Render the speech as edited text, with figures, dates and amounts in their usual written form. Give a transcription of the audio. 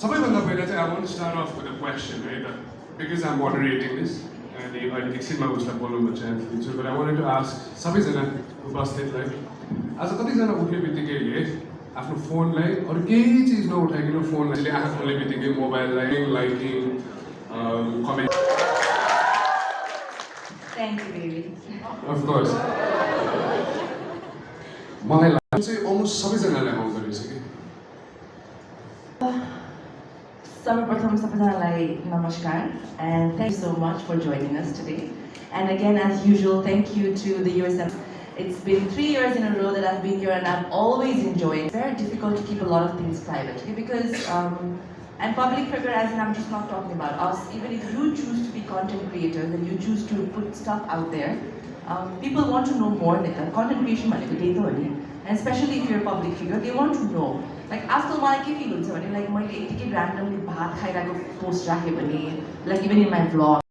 सबैभन्दा पहिला चाहिँ I want to start off with a question, right? Because I'm moderating this, and अहिले एकछिनमा उसलाई बोल्नु चान्स दिन्छु, but I wanted to ask सबैजना उपस्थितलाई आज कतिजना उठ्ने बित्तिकै आफ्नो फोनलाई अरू केही चिज नउठाइकन फोनलाई आँखा खोल्ने बित्तिकै मोबाइललाई liking comment Thank you, baby. Of course मलाई लाग्छ चाहिँ अलमोस्ट सबैजनाले आउँदो रहेछ कि सर्वप्रथम सबैजनालाई नमस्कार and thank you so much for joining us today. And again, as usual, thank you to the USM. It's been 3 years in a row that I've been here and I've always enjoyed it. It's very difficult to keep a lot of things private, okay? Because and public figure, as in I'm just not talking about us, even if you choose to be content creators and you choose to put stuff out there, people want to know more than that. Content creation भनेको त्यही त हो नि. And especially if you're a public figure, they want to know. Like आजकल मलाई के feel हुन्छ भने like मैले यतिकै randomly भात खाइरहेको post राखेँ भने, like even in my vlog